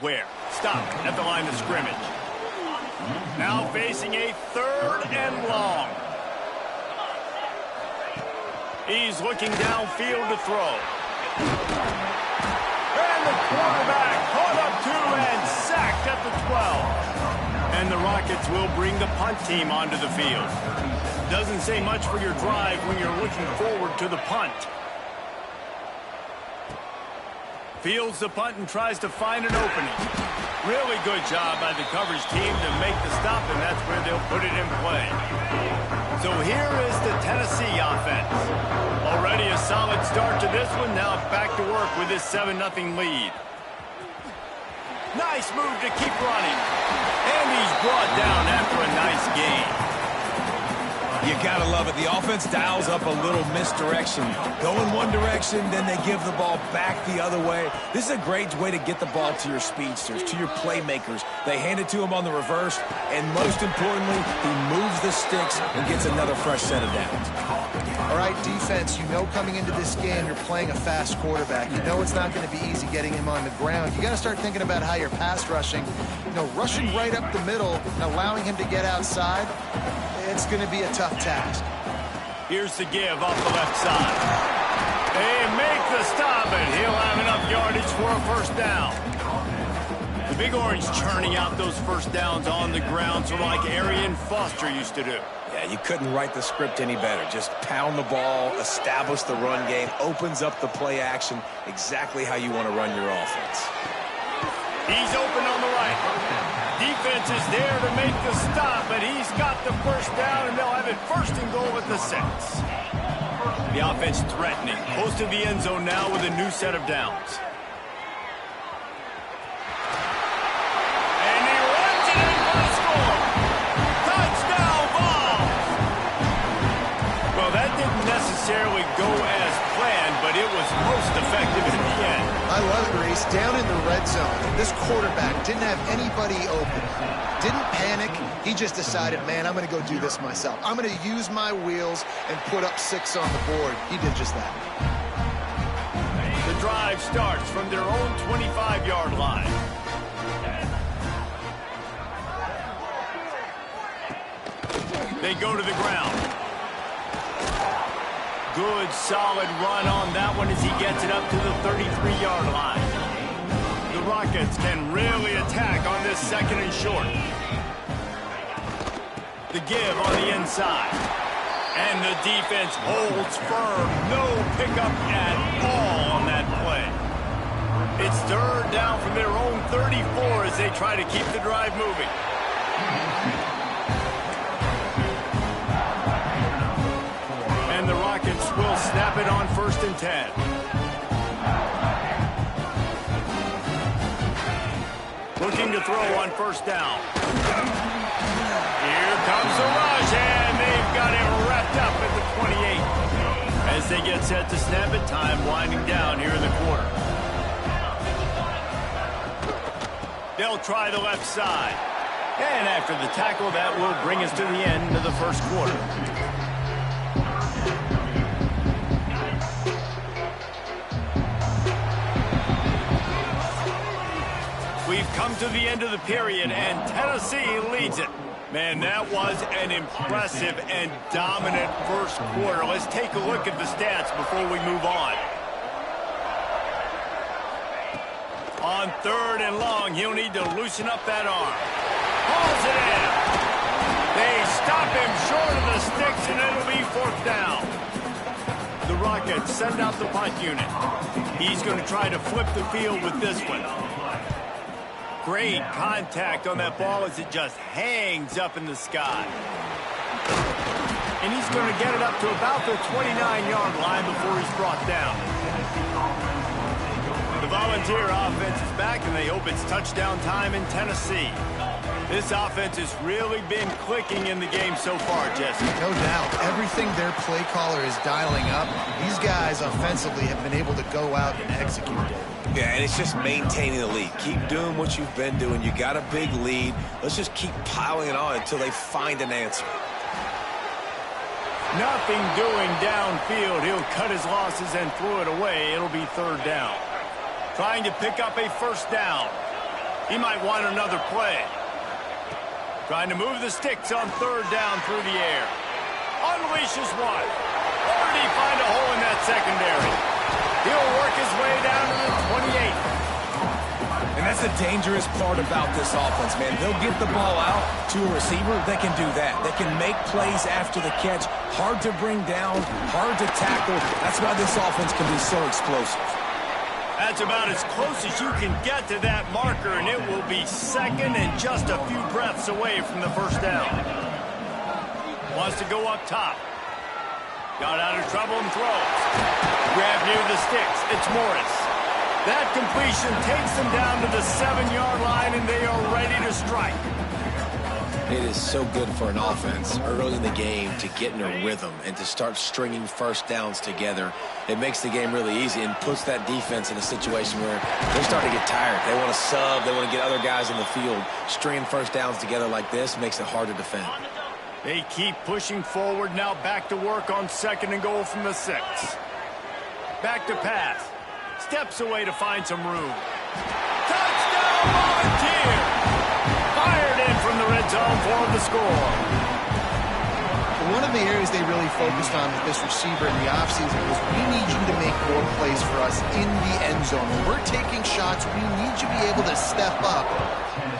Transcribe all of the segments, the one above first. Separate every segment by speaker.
Speaker 1: Where? Stop at the line of scrimmage. Now facing a 3rd and long. He's looking downfield to throw. And the quarterback caught up to and sacked at the 12. And the Rockets will bring the punt team onto the field. Doesn't say much for your drive when you're looking forward to the punt. Fields the punt and tries to find an opening. Really good job by the coverage team to make the stop, and that's where they'll put it in play. So here is the Tennessee offense. Already a solid start to this one. Now back to work with this 7-0 lead. Nice move to keep running. And he's brought down after a nice gain.
Speaker 2: You gotta love it. The offense dials up a little misdirection. Go in one direction, then they give the ball back the other way. This is a great way to get the ball to your speedsters, to your playmakers. They hand it to him on the reverse, and most importantly, he moves the sticks and gets another fresh set of downs.
Speaker 3: All right, defense, you know coming into this game you're playing a fast quarterback. You know it's not going to be easy getting him on the ground. You got to start thinking about how you're pass rushing. You know, rushing right up the middle and allowing him to get outside, it's going to be a tough task.
Speaker 1: Here's the give off the left side. They make the stop, and he'll have enough yardage for a first down. The Big Orange churning out those first downs on the ground, sort of like Arian Foster used to do.
Speaker 2: Yeah, you couldn't write the script any better. Just pound the ball, establish the run game, opens up the play action, exactly how you want to run your offense.
Speaker 1: He's open on the right. Defense is there to make the stop, but he's got the first down, and they'll have it 1st and goal at the 6. The offense threatening, close to the end zone now with a new set of downs. And he runs it in for the score. Touchdown ball! Well, that didn't necessarily go as planned, but it was most effective in the end.
Speaker 3: I love it, Reese. Down in the red zone, this quarterback didn't have anybody open. Didn't panic. He just decided, man, I'm going to go do this myself. I'm going to use my wheels and put up 6 on the board. He did just that.
Speaker 1: The drive starts from their own 25-yard line. They go to the ground. Good, solid run on that one as he gets it up to the 33-yard line. The Rockets can really attack on this 2nd and short. The give on the inside. And the defense holds firm. No pickup at all on that play. It's 3rd down from their own 34 as they try to keep the drive moving. And the Rockets will snap it on 1st and 10. Looking to throw on 1st down. Here comes the rush, and they've got it wrapped up at the 28. As they get set to snap it, time winding down here in the quarter. They'll try the left side. And after the tackle, that will bring us to the end of the 1st quarter. We've come to the end of the period, and Tennessee leads it. Man, that was an impressive and dominant 1st quarter. Let's take a look at the stats before we move on. On 3rd and long, he'll need to loosen up that arm. Hauls it in. They stop him short of the sticks, and it'll be 4th down. The Rockets send out the punt unit. He's going to try to flip the field with this one. Great contact on that ball as it just hangs up in the sky. And he's going to get it up to about the 29-yard line before he's brought down. The Volunteer offense is back, and they hope it's touchdown time in Tennessee. This offense has really been clicking in the game so far, Jesse.
Speaker 3: No doubt. Everything their play caller is dialing up, these guys offensively have been able to go out and execute it.
Speaker 2: Yeah, and it's just maintaining the lead. Keep doing what you've been doing. You got a big lead. Let's just keep piling it on until they find an answer.
Speaker 1: Nothing doing downfield. He'll cut his losses and throw it away. It'll be 3rd down. Trying to pick up a 1st down. He might want another play. Trying to move the sticks on third down through the air. Unleashes one. Where did he find a hole in that secondary? He'll work his way down to the 28.
Speaker 2: And that's the dangerous part about this offense, man. They'll get the ball out to a receiver. They can do that. They can make plays after the catch. Hard to bring down, hard to tackle. That's why this offense can be so explosive.
Speaker 1: That's about as close as you can get to that marker, and it will be second and just a few breaths away from the first down. Wants to go up top. Got out of trouble and throws. Grab near the sticks. It's Morris. That completion takes them down to the 7-yard line, and they are ready to strike.
Speaker 4: It is so good for an offense early in the game to get in a rhythm and to start stringing first downs together. It makes the game really easy and puts that defense in a situation where they're starting to get tired. They want to sub. They want to get other guys in the field. Stringing first downs together like this makes it hard to defend.
Speaker 1: They keep pushing forward. Now back to work on second and goal from the 6. Back to pass. Steps away to find some room. Touchdown, Volunteer! Fired in from the red zone for the score.
Speaker 3: One of the areas they really focused on with this receiver in the offseason was, we need you to make more plays for us in the end zone. When we're taking shots, we need you to be able to step up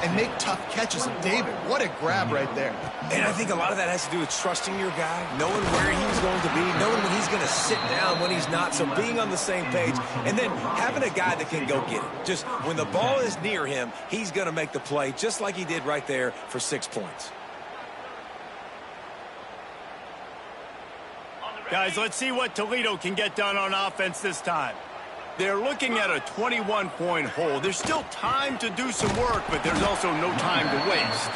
Speaker 3: and make tough catches. And David, what a grab right there.
Speaker 2: And I think a lot of that has to do with trusting your guy, knowing where he's going to be, knowing when he's going to sit down, when he's not, so being on the same page, and then having a guy that can go get it. Just when the ball is near him, he's going to make the play, just like he did right there for 6 points.
Speaker 1: Guys, let's see what Toledo can get done on offense this time. They're looking at a 21-point hole. There's still time to do some work, but there's also no time to waste.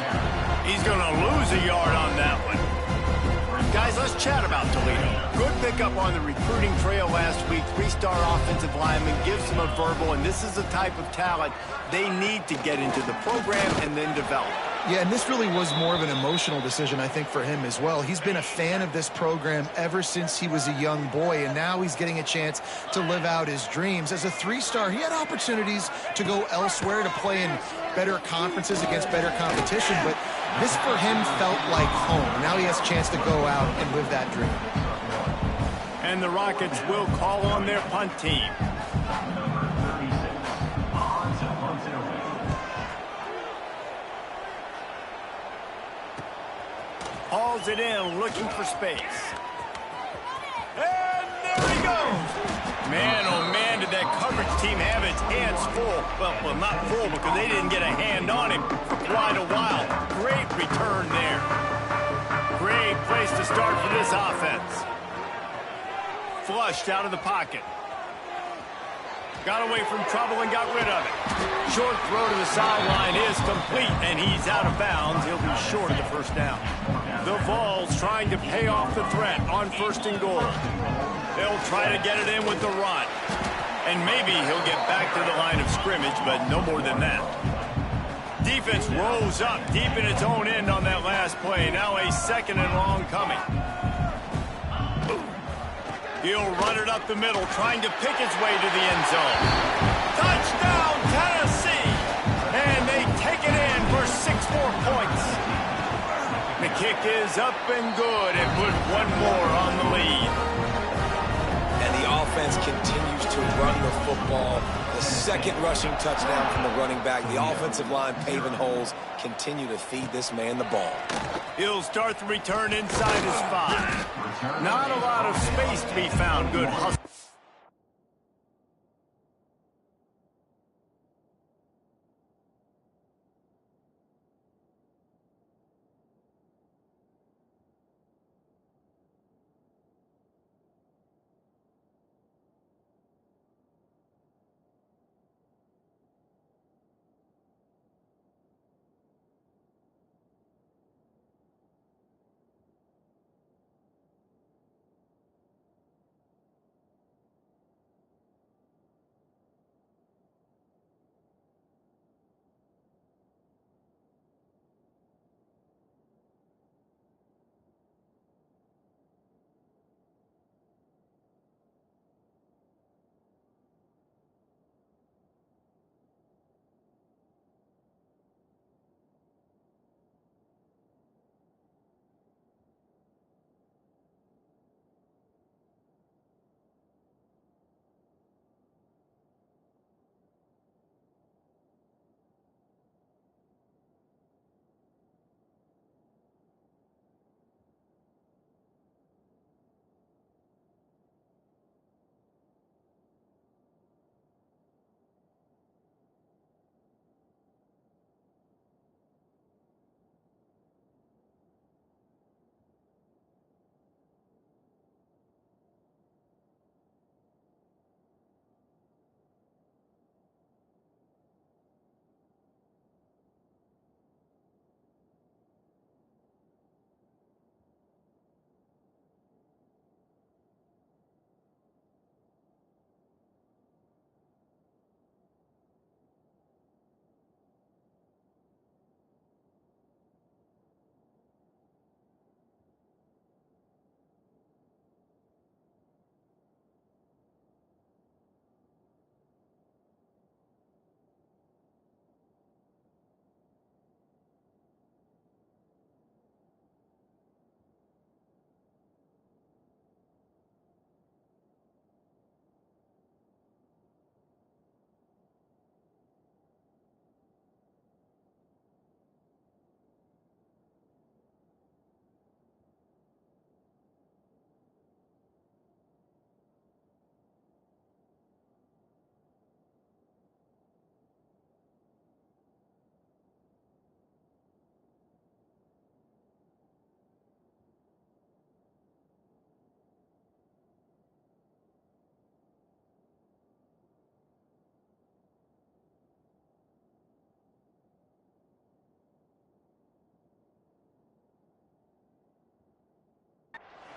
Speaker 1: He's going to lose a yard on that one. Guys, let's chat about Toledo. Good pickup on the recruiting trail last week. 3-star offensive lineman, gives them a verbal, and this is the type of talent they need to get into the program and then develop.
Speaker 3: Yeah, and this really was more of an emotional decision, I think, for him as well. He's been a fan of this program ever since he was a young boy, and now he's getting a chance to live out his dreams. As a 3-star, he had opportunities to go elsewhere, to play in better conferences against better competition, but this for him felt like home. Now he has a chance to go out and live that dream.
Speaker 1: And the Rockets will call on their punt team. Hauls it in, looking for space. And there he goes. Man, oh man, did that coverage team have its hands full. Well, not full because they didn't get a hand on him for quite a while. Great return there. Great place to start for this offense. Flushed out of the pocket. Got away from trouble and got rid of it. Short throw to the sideline is complete, and he's out of bounds. He'll be short of the first down. The Vols trying to pay off the threat on first and goal. They'll try to get it in with the run. And maybe he'll get back to the line of scrimmage, but no more than that. Defense rose up deep in its own end on that last play. Now a second and long coming. He'll run it up the middle, trying to pick his way to the end zone. Touchdown, Tennessee! And they take it in for 6 more points. The kick is up and good, and put one more on the lead.
Speaker 2: And the offense continues to run the football. The second rushing touchdown from the running back. The offensive line paving holes. Continue to feed this man the ball.
Speaker 1: He'll start the return inside his 5. Not a lot of space to be found. Good hustle.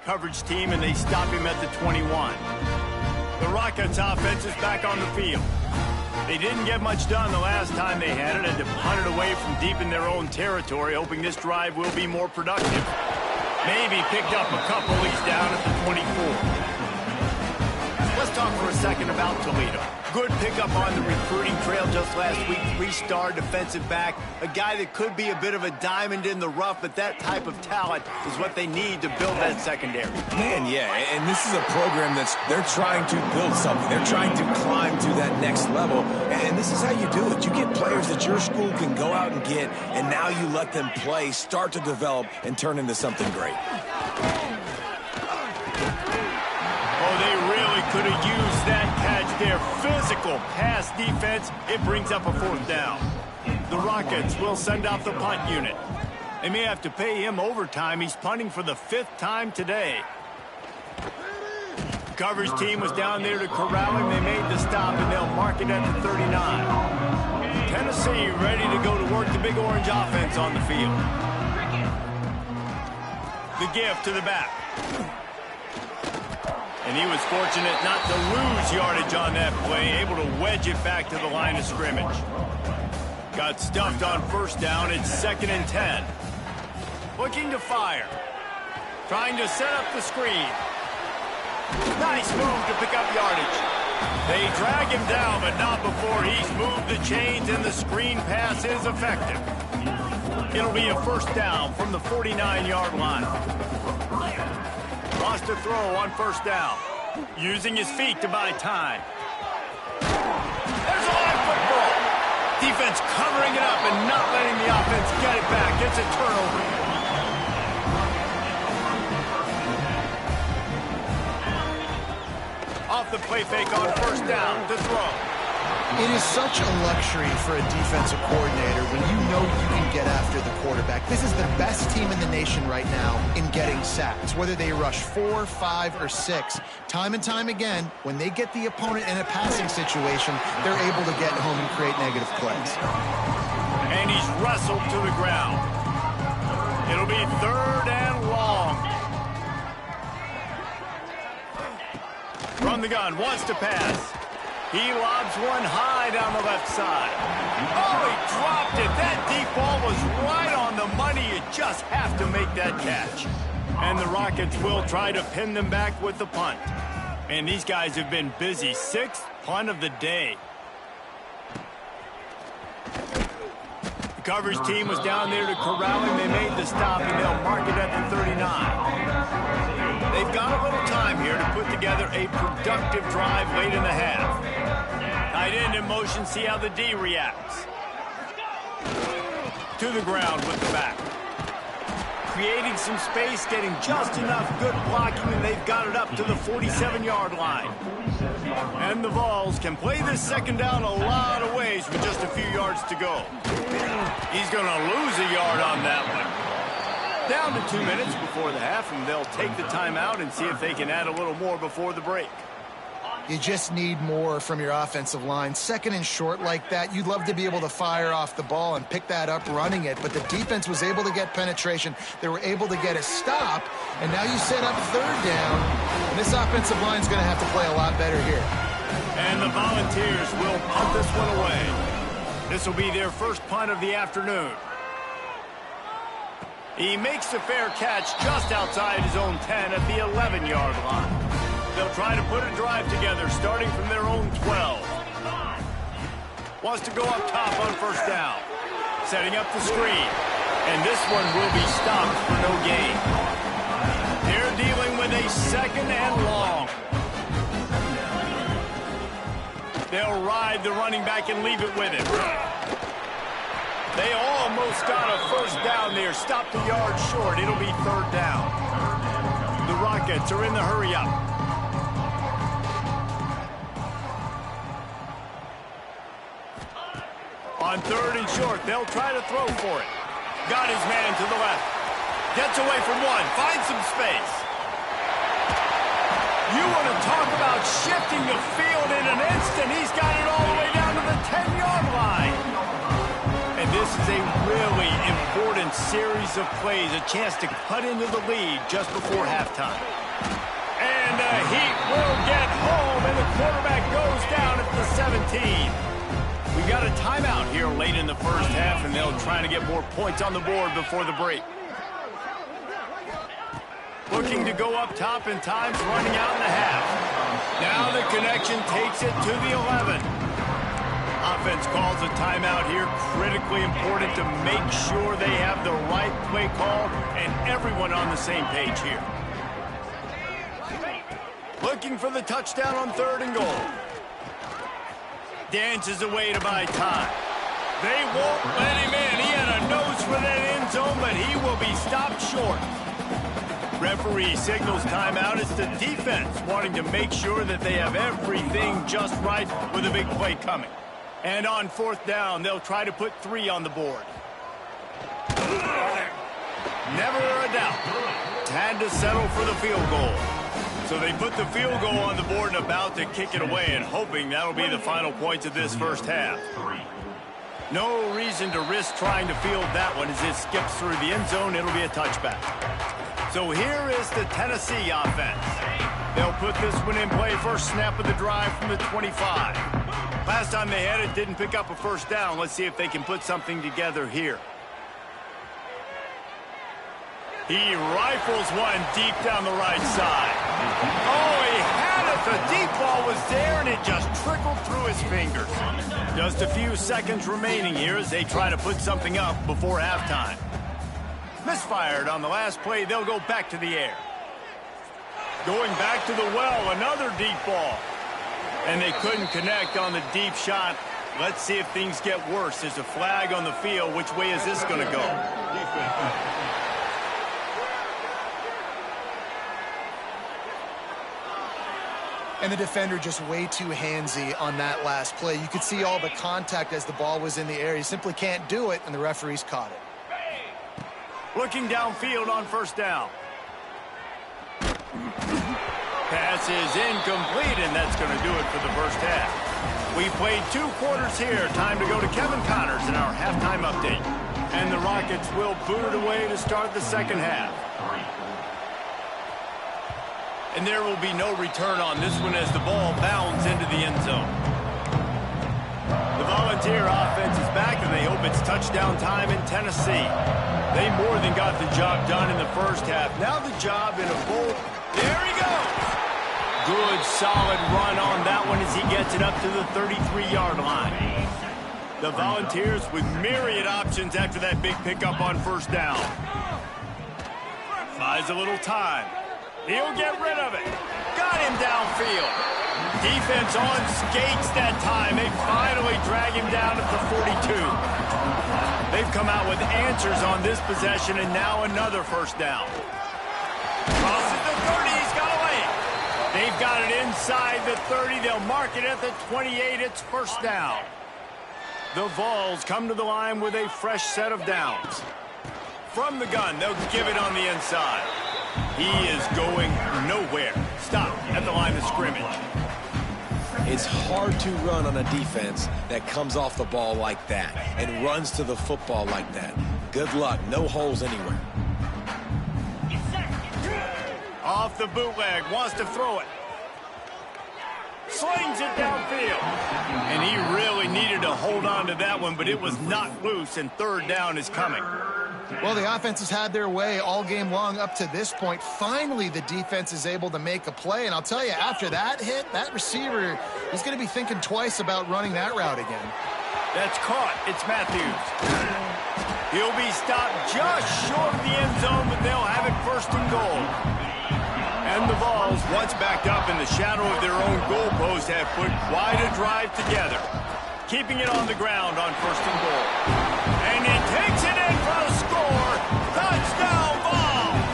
Speaker 1: coverage team, and they stop him at the 21. The Rockets offense is back on the field. They didn't get much done the last time they had it, and to punt it away from deep in their own territory, hoping this drive will be more productive. Maybe picked up a couple. He's down at the 24. Let's talk for a second about Toledo. Good pickup on the recruiting trail just last week. 3-star defensive back. A guy that could be a bit of a diamond in the rough, but that type of talent is what they need to build that secondary.
Speaker 2: Man, yeah, and this is a program they're trying to build something. They're trying to climb to that next level, and this is how you do it. You get players that your school can go out and get, and now you let them play, start to develop, and turn into something great.
Speaker 1: Oh, they really could have used that catch there. Physical pass defense. It brings up a 4th down. The Rockets will send out the punt unit. They may have to pay him overtime. He's punting for the 5th time today. The coverage team was down there to corral him. They made the stop, and they'll mark it at the 39. Tennessee ready to go to work the Big Orange offense on the field. The give to the back. And he was fortunate not to lose yardage on that play, able to wedge it back to the line of scrimmage. Got stuffed on 1st down. It's 2nd and 10. Looking to fire. Trying to set up the screen. Nice move to pick up yardage. They drag him down, but not before he's moved the chains, and the screen pass is effective. It'll be a 1st down from the 49-yard line. Lost a throw on 1st down. Using his feet to buy time. There's a live football. Defense covering it up and not letting the offense get it back. It's a turnover. Off the play fake on 1st down to throw.
Speaker 3: It is such a luxury for a defensive coordinator when you know you can get after the quarterback. This is the best team in the nation right now in getting sacks, whether they rush 4, 5, or 6. Time and time again, when they get the opponent in a passing situation, they're able to get home and create negative plays.
Speaker 1: And he's wrestled to the ground. It'll be 3rd and long. From the gun, wants to pass. He lobs one high down the left side. Oh, he dropped it. That deep ball was right on the money. You just have to make that catch. And the Rockets will try to pin them back with the punt. Man, these guys have been busy. 6th punt of the day. The coverage team was down there to corral him. They made the stop, and they'll mark it at the 39. They've got a little time here to put together a productive drive late in the half. Tight end in motion, see how the D reacts. To the ground with the back. Creating some space, getting just enough good blocking, and they've got it up to the 47-yard line. And the Vols can play this 2nd down a lot of ways with just a few yards to go. He's going to lose a yard on that one. Down to 2 minutes before the half, and they'll take the timeout and see if they can add a little more before the break.
Speaker 3: You just need more from your offensive line. 2nd and short like that, you'd love to be able to fire off the ball and pick that up running it, but the defense was able to get penetration. They were able to get a stop, and now you set up 3rd down, and this offensive line is going to have to play a lot better here.
Speaker 1: And the Volunteers will punt this one away. This will be their 1st punt of the afternoon. He makes a fair catch just outside his own 10 at the 11-yard line. They'll try to put a drive together starting from their own 12. Wants to go up top on 1st down. Setting up the screen. And this one will be stopped for no gain. They're dealing with a 2nd and long. They'll ride the running back and leave it with him. They almost got a 1st down there. Stopped a yard short. It'll be 3rd down. The Rockets are in the hurry-up. On 3rd and short, they'll try to throw for it. Got his man to the left. Gets away from one. Finds some space. You want to talk about shifting the field in an instant. He's got it all the way down to the 10-yard line. And this is a really important series of plays, a chance to cut into the lead just before halftime. And the Heat will get home, and the quarterback goes down at the 17. We got a timeout here late in the first half, and they'll try to get more points on the board before the break. Looking to go up top, and time's running out in the half. Now the connection takes it to the 11. Offense calls a timeout here. Critically important to make sure they have the right play call and everyone on the same page here. Looking for the touchdown on 3rd and goal. Dances away to buy time. They won't let him in. He had a nose for that end zone, but he will be stopped short. Referee signals timeout. It's the defense wanting to make sure that they have everything just right with a big play coming. And on 4th down, they'll try to put 3 on the board. Never a doubt. Had to settle for the field goal. So they put the field goal on the board and about to kick it away, and hoping that'll be the final points of this first half. No reason to risk trying to field that one as it skips through the end zone. It'll be a touchback. So here is the Tennessee offense. They'll put this one in play first snap of the drive from the 25. Last time they had it, didn't pick up a first down. Let's see if they can put something together here. He rifles one deep down the right side. Oh, he had it. The deep ball was there, and it just trickled through his fingers. Just a few seconds remaining here as they try to put something up before halftime. Misfired on the last play. They'll go back to the air. Going back to the well, another deep ball. And they couldn't connect on the deep shot. Let's see if things get worse. There's a flag on the field. Which way is this going to go?
Speaker 3: And the defender just way too handsy on that last play. You could see all the contact as the ball was in the air. He simply can't do it, and the referees caught it.
Speaker 1: Looking downfield on 1st down. Pass is incomplete, and that's going to do it for the first half. We played 2 quarters here. Time to go to Kevin Connors in our halftime update. And the Rockets will boot it away to start the second half. And there will be no return on this one as the ball bounds into the end zone. The Volunteer offense is back, and they hope it's touchdown time in Tennessee. They more than got the job done in the first half. Now the job in a full... There he goes! Good, solid run on that one as he gets it up to the 33-yard line. The Volunteers with myriad options after that big pickup on 1st down. Buys a little time. He'll get rid of it. Got him downfield. Defense on skates that time. They finally drag him down at the 42. They've come out with answers on this possession, and now another 1st down. Crosses the 30. He's got away. They've got it inside the 30. They'll mark it at the 28. It's 1st down. The Vols come to the line with a fresh set of downs. From the gun, they'll give it on the inside. He is going nowhere. Stop at the line of scrimmage.
Speaker 4: It's hard to run on a defense that comes off the ball like that and runs to the football like that. Good luck. No holes anywhere.
Speaker 1: Off the bootleg. Wants to throw it. Slings it downfield. And he really needed to hold on to that one, but it was not loose, and 3rd down is coming.
Speaker 3: Well, the offense has had their way all game long up to this point. Finally, the defense is able to make a play. And I'll tell you, after that hit, that receiver is going to be thinking twice about running that route again.
Speaker 1: That's caught. It's Matthews. He'll be stopped just short of the end zone, but they'll have it 1st and goal. And the Vols, once backed up in the shadow of their own goalpost, have put quite a drive together. Keeping it on the ground on 1st and goal. And he takes it in for a score. Touchdown, Vols!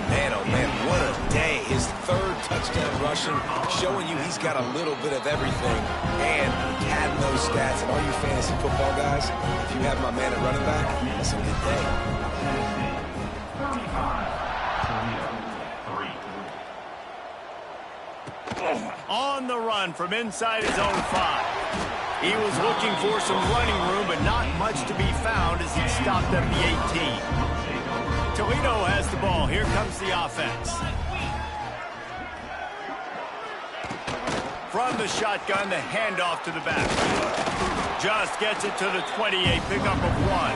Speaker 4: Man, oh man, what a day. His 3rd touchdown rushing, showing you he's got a little bit of everything. And adding those stats. And all you fantasy football guys, if you have my man at running back, that's a good day.
Speaker 1: On the run from inside his own 5. He was looking for some running room, but not much to be found as he stopped at the 18. Toledo has the ball. Here comes the offense. From the shotgun, the handoff to the back. Just gets it to the 28, pickup of 1.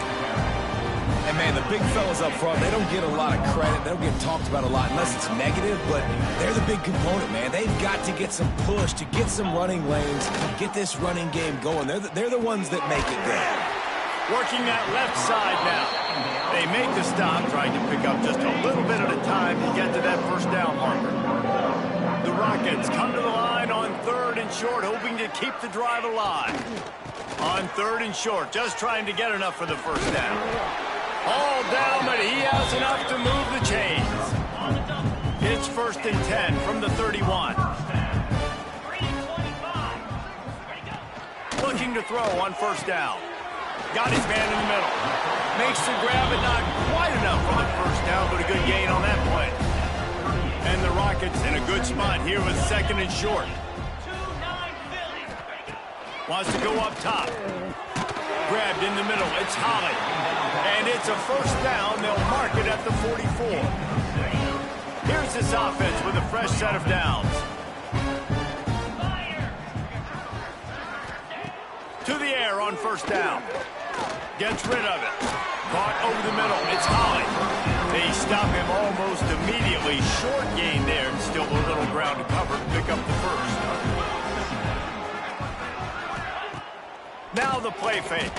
Speaker 2: And, man, the big fellas up front, they don't get a lot of credit. They don't get talked about a lot unless it's negative, but they're the big component, man. They've got to get some push, to get some running lanes, get this running game going. They're the ones that make it go.
Speaker 1: Working that left side now. They make the stop, trying to pick up just a little bit at a time to get to that first down marker. The Rockets come to the line on 3rd and short, hoping to keep the drive alive. On 3rd and short, just trying to get enough for the first down. All down, but he has enough to move the chains. It's 1st and 10 from the 31. Looking to throw on first down. Got his man in the middle. Makes the grab, but not quite enough for the first down, but a good gain on that play. And the Rockets in a good spot here with 2nd and short. Wants to go up top. Grabbed in the middle. It's Holly. And it's a first down. They'll mark it at the 44. Here's this offense with a fresh set of downs. To the air on first down. Gets rid of it. Caught over the middle. It's Holly. They stop him almost immediately. Short gain there, and still a little ground to cover to pick up the first. Now the play fake.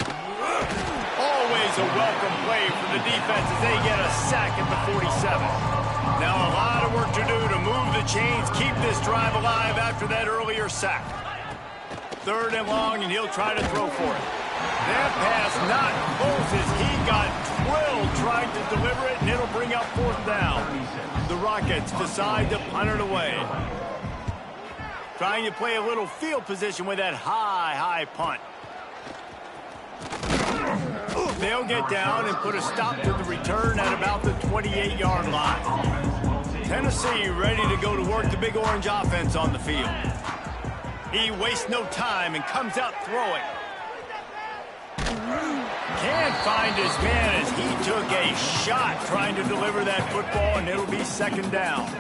Speaker 1: Always a welcome play for the defense as they get a sack at the 47. Now a lot of work to do to move the chains, keep this drive alive after that earlier sack. 3rd and long, and he'll try to throw for it. That pass not close as he got drilled trying to deliver it, and it'll bring up 4th down. The Rockets decide to punt it away. Trying to play a little field position with that high punt. They'll get down and put a stop to the return at about the 28-yard line. Tennessee ready to go to work the Big Orange offense on the field. He wastes no time and comes out throwing. Can't find his man as he took a shot trying to deliver that football, and it'll be 2nd down.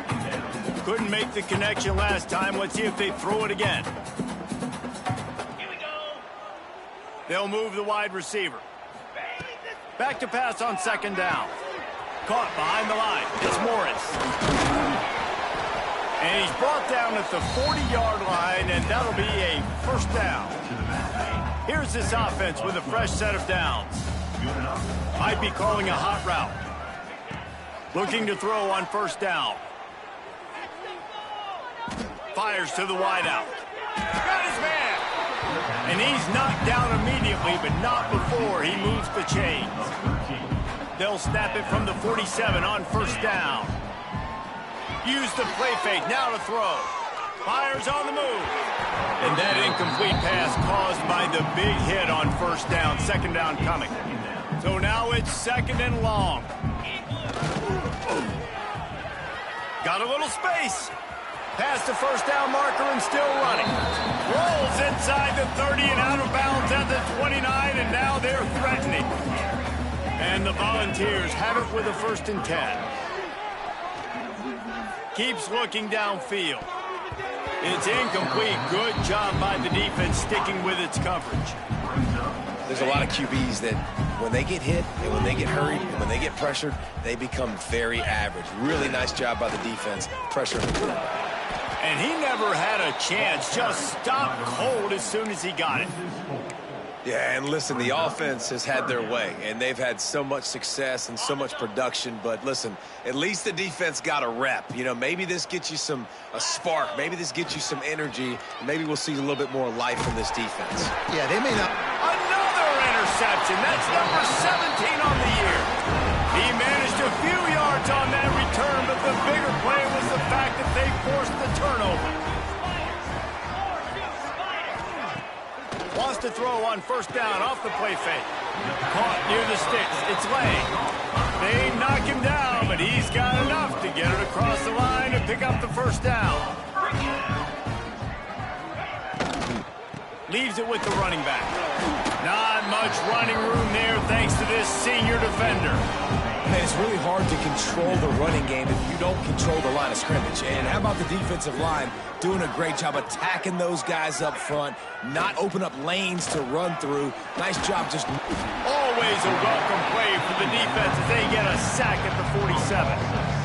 Speaker 1: Couldn't make the connection last time. Let's see if they throw it again. Here we go. They'll move the wide receiver. Back to pass on 2nd down. Caught behind the line. It's Morris. And he's brought down at the 40-yard line, and that'll be a first down. Here's this offense with a fresh set of downs. Might be calling a hot route. Looking to throw on first down. Fires to the wideout. Got his man. And he's knocked down immediately, but not before he moves the chains. They'll snap it from the 47 on first down. Use the play fake, now to throw. Fires on the move. And that incomplete pass caused by the big hit on first down. 2nd down coming. So now it's 2nd and long. Got a little space. Past the first down marker and still running. Rolls inside the 30 and out of bounds at the 29, and now they're threatening. And the Volunteers have it with a 1st and 10. Keeps looking downfield. It's incomplete. Good job by the defense sticking with its coverage.
Speaker 4: There's a lot of QBs that when they get hit and when they get hurried and when they get pressured, they become very average. Really nice job by the defense pressuring the quarterback.
Speaker 1: And he never had a chance. Just stopped cold as soon as he got it.
Speaker 2: Yeah, and listen, the offense has had their way, and they've had so much success and so much production. But listen, at least the defense got a rep. You know, maybe this gets you a spark. Maybe this gets you some energy. Maybe we'll see a little bit more life from this defense.
Speaker 3: Yeah, they may not.
Speaker 1: Another interception. That's number 17 on the year. He managed a few yards on that return, but the bigger play was the fact that they forced the turnover. Wants to throw on first down off the play fake. Caught near the sticks. It's Lang. They knock him down, but he's got enough to get it across the line and pick up the first down. Leaves it with the running back. Not much running room there thanks to this senior to defender.
Speaker 2: Man, it's really hard to control the running game if you don't control the line of scrimmage. And how about the defensive line doing a great job attacking those guys up front, not open up lanes to run through. Nice job just...
Speaker 1: Always a welcome play for the defense as they get a sack at the 47.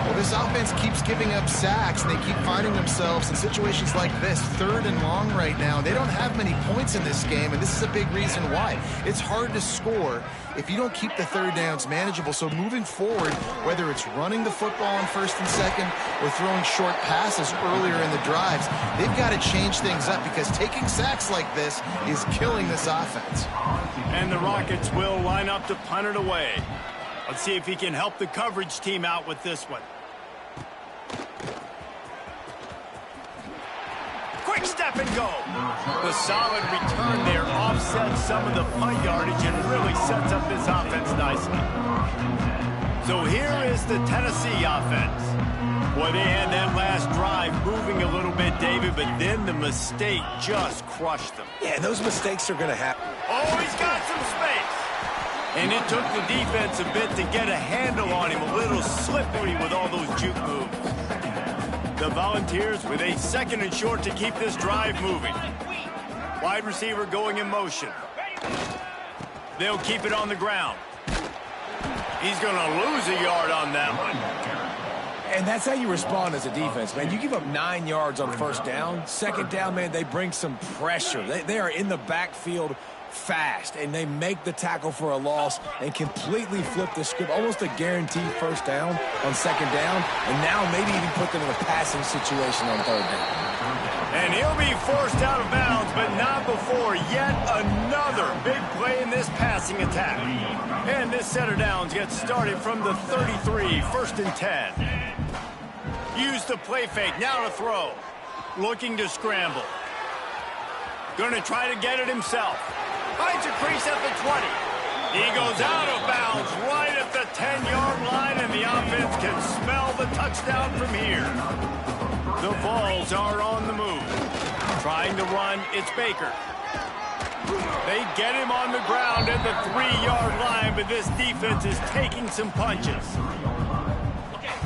Speaker 3: Well, this offense keeps giving up sacks, and they keep finding themselves in situations like this, 3rd and long right now. They don't have many points in this game, and this is a big reason why. It's hard to score if you don't keep the 3rd downs manageable. So moving forward, whether it's running the football on 1st and 2nd or throwing short passes earlier in the drives, they've got to change things up because taking sacks like this is killing this offense.
Speaker 1: And the Rockets will line up to punt it away. Let's see if he can help the coverage team out with this one. Quick step and go. The solid return there offsets some of the punt yardage and really sets up this offense nicely. So here is the Tennessee offense. Boy, they had that last drive moving a little bit, David, but then the mistake just crushed them.
Speaker 2: Yeah, those mistakes are going to happen.
Speaker 1: Oh, he's got some space. And it took the defense a bit to get a handle on him, a little slippery with all those juke moves. The Volunteers with a 2nd and short to keep this drive moving. Wide receiver going in motion. They'll keep it on the ground. He's going to lose a yard on that one.
Speaker 2: And that's how you respond as a defense, man. You give up 9 yards on 1st down. 2nd down, man, they bring some pressure. They are in the backfield fast, and they make the tackle for a loss and completely flip the script. Almost a guaranteed 1st down on 2nd down, and now maybe even put them in a passing situation on 3rd down.
Speaker 1: And he'll be forced out of bounds, but not before yet another big play in this passing attack. And this set of downs gets started from the 33, 1st and 10. Use the play fake, now to throw. Looking to scramble. Going to try to get it himself. Finds a crease at the 20. He goes out of bounds right at the 10-yard line, and the offense can smell the touchdown from here. The Vols are on the move. Trying to run, it's Baker. They get him on the ground at the 3-yard line, but this defense is taking some punches.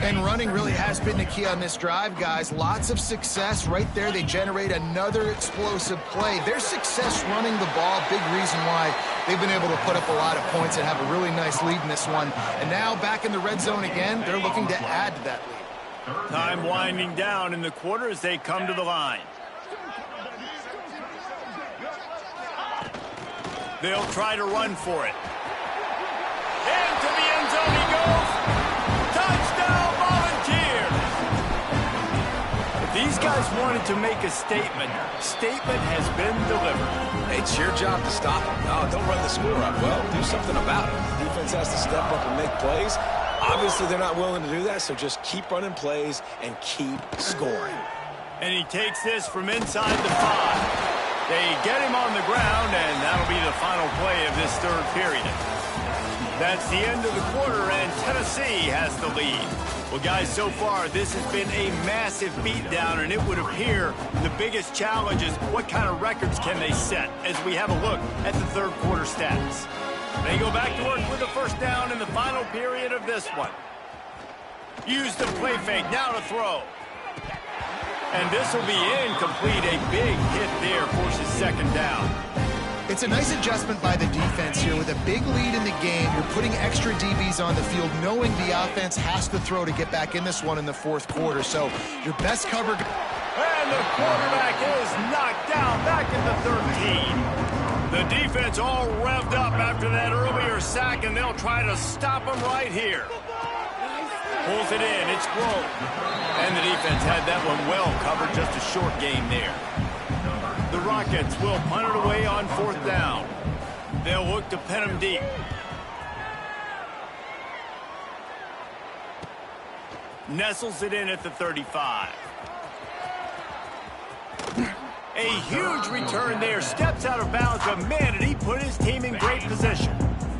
Speaker 3: And running really has been the key on this drive, guys. Lots of success right there. They generate another explosive play. Their success running the ball, big reason why they've been able to put up a lot of points and have a really nice lead in this one. And now back in the red zone again, they're looking to add to that lead.
Speaker 1: Time winding down in the quarter as they come to the line. They'll try to run for it. Into the end zone he goes. Touchdown, Volunteers! If these guys wanted to make a statement has been delivered.
Speaker 2: It's your job to stop them. No, don't run the score up. Well, do something about it. The defense has to step up and make plays. Obviously, they're not willing to do that, so just keep running plays and keep scoring.
Speaker 1: And he takes this from inside the 5. They get him on the ground, and that'll be the final play of this 3rd period. That's the end of the quarter, and Tennessee has the lead. Well, guys, so far, this has been a massive beatdown, and it would appear the biggest challenge is what kind of records can they set as we have a look at the 3rd quarter stats. They go back to work with the 1st down in the final period of this one. Use the play fake, now to throw. And this will be incomplete. A big hit there forces 2nd down.
Speaker 3: It's a nice adjustment by the defense here. With a big lead in the game, you're putting extra DBs on the field, knowing the offense has to throw to get back in this one in the 4th quarter. So your best cover...
Speaker 1: And the quarterback is knocked down back at the 13. The defense all revved up after that earlier sack, and they'll try to stop him right here. Pulls it in, it's Grove. And the defense had that one well covered, just a short game there. The Rockets will punt it away on 4th down. They'll look to pin him deep. Nestles it in at the 35. A huge return there, steps out of bounds, but man, did he put his team in great position.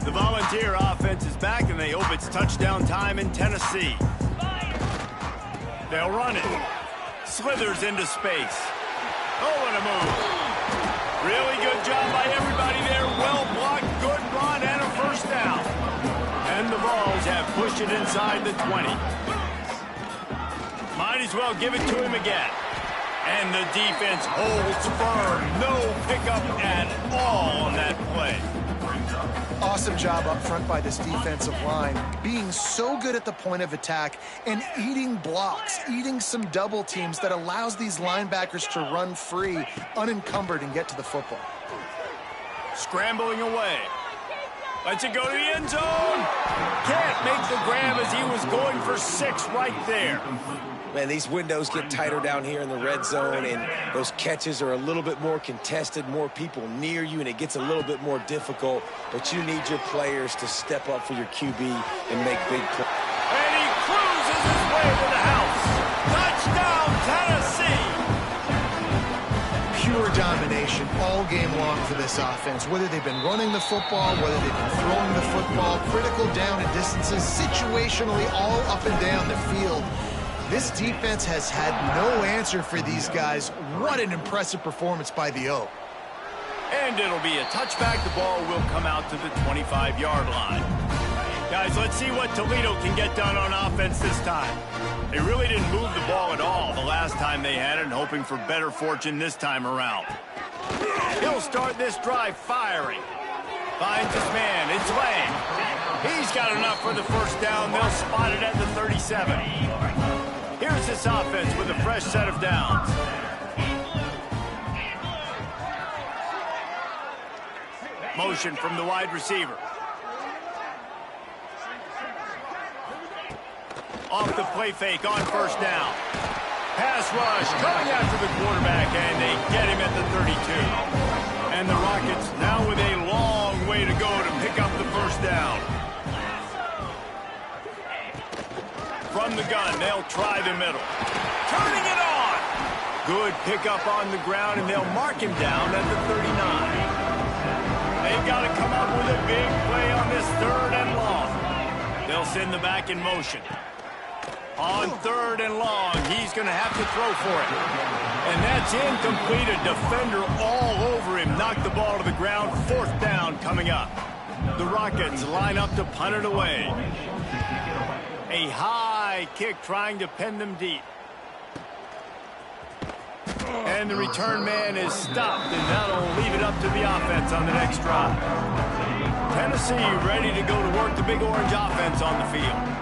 Speaker 1: The Volunteer offense is back, and they hope it's touchdown time in Tennessee. They'll run it. Slithers into space. Oh, what a move. Really good job by everybody there. Well blocked, good run, and a 1st down. have pushed it inside the 20. Might as well give it to him again. And the defense holds firm. No pickup at all on that play.
Speaker 3: Awesome job up front by this defensive line, being so good at the point of attack and eating blocks, eating some double teams that allows these linebackers to run free, unencumbered, and get to the football.
Speaker 1: Scrambling away. Lets it go to the end zone. Can't make the grab as he was going for 6 right there.
Speaker 2: Man, these windows get tighter down here in the red zone, and those catches are a little bit more contested, more people near you, and it gets a little bit more difficult. But you need your players to step up for your QB and make big plays.
Speaker 1: And he cruises his way to the house. Touchdown, Tennessee!
Speaker 3: Pure domination all game long for this offense. Whether they've been running the football, whether they've been throwing the football, critical down and distances, situationally all up and down the field. This defense has had no answer for these guys. What an impressive performance by the O.
Speaker 1: And it'll be a touchback. The ball will come out to the 25-yard line. Guys, let's see what Toledo can get done on offense this time. They really didn't move the ball at all the last time they had it, and hoping for better fortune this time around. He'll start this drive firing. Finds his man. It's Lang. He's got enough for the first down. They'll spot it at the 37. Here's this offense with a fresh set of downs. Motion from the wide receiver. Off the play fake on first down. Pass rush coming after the quarterback, and they get him at the 32. And the Rockets now with a long way to go to pick up the first down. From the gun, they'll try the middle. Turning it on! Good pickup on the ground, and they'll mark him down at the 39. They've got to come up with a big play on this 3rd and long. They'll send the back in motion. On 3rd and long, he's going to have to throw for it. And that's incomplete. A defender all over him. Knocked the ball to the ground. 4th down coming up. The Rockets line up to punt it away. A high kick trying to pin them deep. And the return man is stopped, and that'll leave it up to the offense on the next drive. Tennessee ready to go to work the Big Orange offense on the field.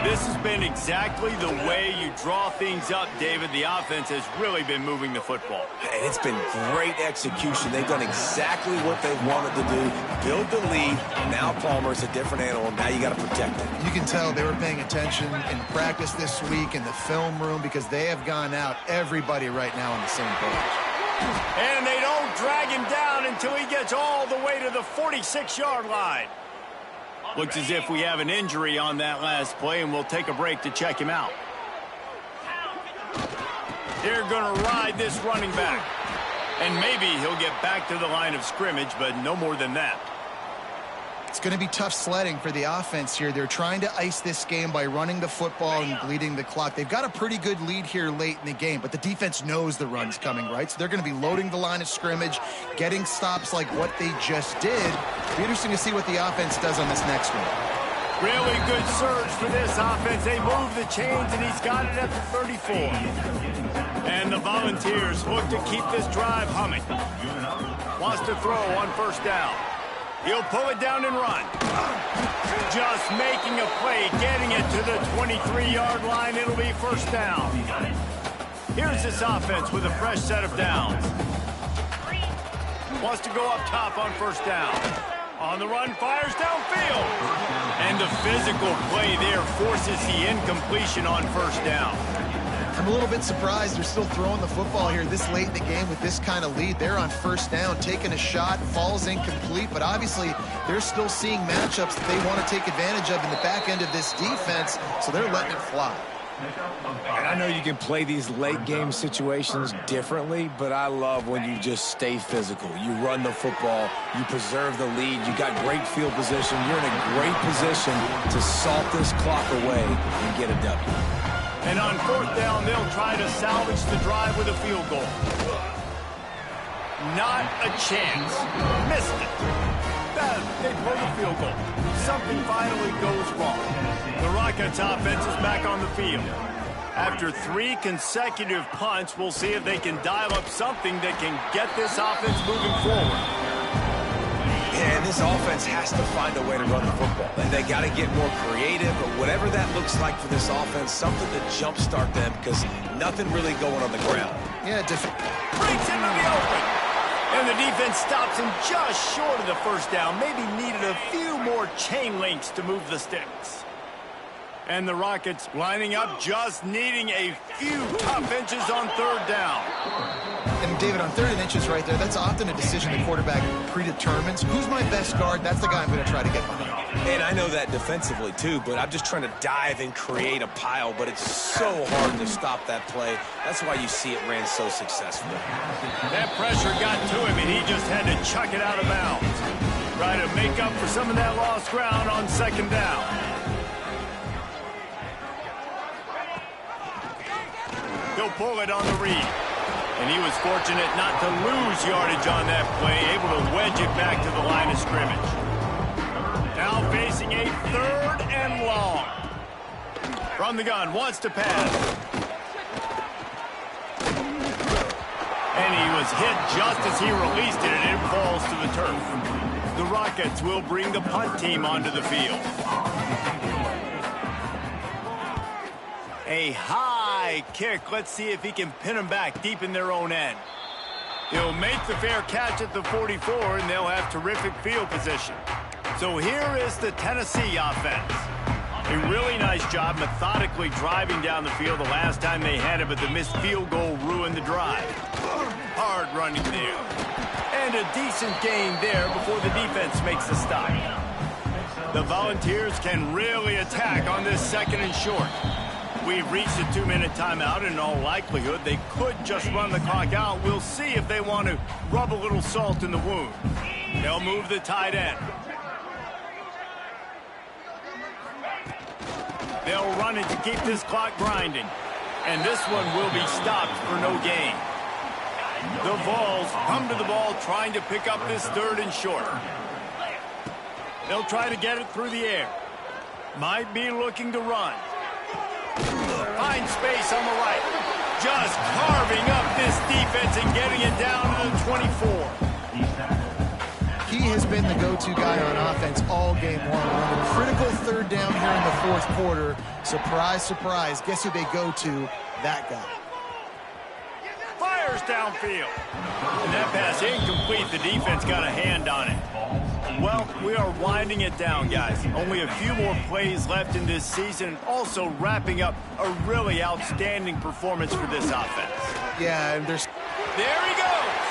Speaker 1: This has been exactly the way you draw things up, David. The offense has really been moving the football.
Speaker 2: And it's been great execution. They've done exactly what they wanted to do. Build the lead. Now Palmer's a different animal. Now you got to protect it.
Speaker 3: You can tell they were paying attention in practice this week in the film room because they have gone out, everybody right now on the same page.
Speaker 1: And they don't drag him down until he gets all the way to the 46-yard line. Looks as if we have an injury on that last play, and we'll take a break to check him out. They're going to ride this running back. And maybe he'll get back to the line of scrimmage, but no more than that.
Speaker 3: It's going to be tough sledding for the offense here. They're trying to ice this game by running the football and bleeding the clock. They've got a pretty good lead here late in the game, but the defense knows the run's coming, right? So they're going to be loading the line of scrimmage, getting stops like what they just did. It'll be interesting to see what the offense does on this next one.
Speaker 1: Really good surge for this offense. They move the chains, and he's got it at the 34. And the Volunteers look to keep this drive humming. Wants to throw on first down. He'll pull it down and run. Just making a play, getting it to the 23-yard line. It'll be first down. Here's this offense with a fresh set of downs. Wants to go up top on first down. On the run, fires downfield. And the physical play there forces the incompletion on first down.
Speaker 3: I'm a little bit surprised they're still throwing the football here this late in the game with this kind of lead. They're on first down, taking a shot, falls incomplete, but obviously they're still seeing matchups that they want to take advantage of in the back end of this defense, so they're letting it fly.
Speaker 2: And I know you can play these late game situations differently, but I love when you just stay physical. You run the football, you preserve the lead, you got great field position, you're in a great position to salt this clock away and get a W.
Speaker 1: And on fourth down, they'll try to salvage the drive with a field goal. Not a chance. Missed it. instead, they blow the field goal. Something finally goes wrong. The Rockets offense is back on the field. After 3 consecutive punts, we'll see if they can dial up something that can get this offense moving forward.
Speaker 2: Yeah, and this offense has to find a way to run the football. They got to get more creative, but whatever that looks like for this offense, something to jumpstart them because nothing really going on the ground.
Speaker 3: Yeah,
Speaker 1: breaks into the open. And the defense stops him just short of the first down. Maybe needed a few more chain links to move the sticks. And the Rockets lining up, just needing a few tough inches on third down.
Speaker 3: And David, on 3rd and inches right there, that's often a decision the quarterback predetermines. Who's my best guard? That's the guy I'm going to try to get behind.
Speaker 2: And I know that defensively, too, but I'm just trying to dive and create a pile, but it's so hard to stop that play. That's why you see it ran so successfully.
Speaker 1: That pressure got to him, and he just had to chuck it out of bounds. Try to make up for some of that lost ground on 2nd down. He'll pull it on the read. And he was fortunate not to lose yardage on that play, able to wedge it back to the line of scrimmage. Now facing a 3rd and long. From the gun, wants to pass. And he was hit just as he released it, and it falls to the turf. The Rockets will bring the punt team onto the field. A high kick. Let's see if he can pin them back deep in their own end. He'll make the fair catch at the 44, and they'll have terrific field position. So here is the Tennessee offense. A really nice job methodically driving down the field the last time they had it, but the missed field goal ruined the drive. Hard running there. And a decent gain there before the defense makes the stop. The Volunteers can really attack on this 2nd and short. We've reached a 2-minute timeout, and in all likelihood, they could just run the clock out. We'll see if they want to rub a little salt in the wound. They'll move the tight end. They'll run it to keep this clock grinding. And this one will be stopped for no gain. The Vols come to the ball trying to pick up this 3rd and short. They'll try to get it through the air. Might be looking to run. Find space on the right. Just carving up this defense and getting it down to the 24.
Speaker 3: He has been the go-to guy on offense all game long. On a critical 3rd down here in the 4th quarter. Surprise, surprise. Guess who they go to? That guy.
Speaker 1: Fires downfield. And that pass incomplete. The defense got a hand on it. Well, we are winding it down, guys. Only a few more plays left in this season. Also wrapping up a really outstanding performance for this offense.
Speaker 3: Yeah, and there's...
Speaker 1: There he goes.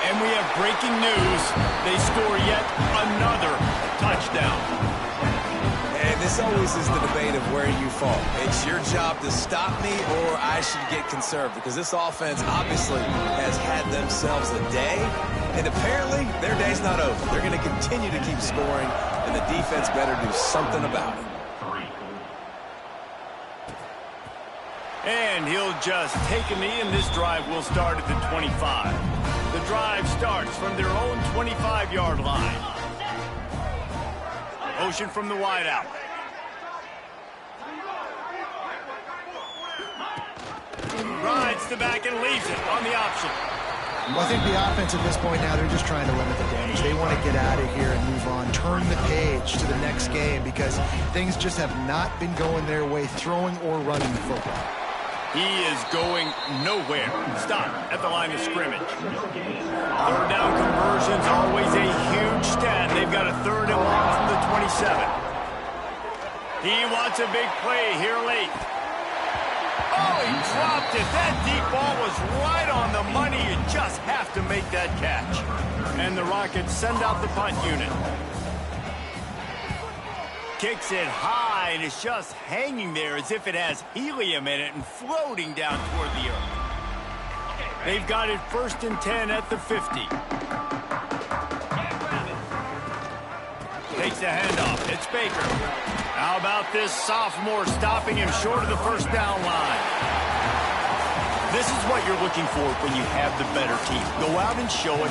Speaker 1: And we have breaking news. They score yet another touchdown.
Speaker 2: And this always is the debate of where you fall. It's your job to stop me, or I should get conserved, because this offense obviously has had themselves a day, and apparently their day's not over. They're going to continue to keep scoring, and the defense better do something about it.
Speaker 1: And he'll just take a knee, and this drive will start at the 25. The drive starts from their own 25-yard line. Motion from the wideout. Rides the back and leaves it on the option.
Speaker 3: Well, I think the offense at this point now, they're just trying to limit the damage. They want to get out of here and move on, turn the page to the next game, because things just have not been going their way, throwing or running the football.
Speaker 1: He is going nowhere. Stop at the line of scrimmage. 3rd down conversion's always a huge stat. They've got a 3rd and long from the 27. He wants a big play here late. Oh, he dropped it. That deep ball was right on the money. You just have to make that catch. And the Rockets send out the punt unit. Kicks it high, and it's just hanging there as if it has helium in it and floating down toward the earth. They've got it 1st and 10 at the 50. Takes the handoff. It's Baker. How about this sophomore stopping him short of the 1st down line? This is what you're looking for when you have the better team. Go out and show it.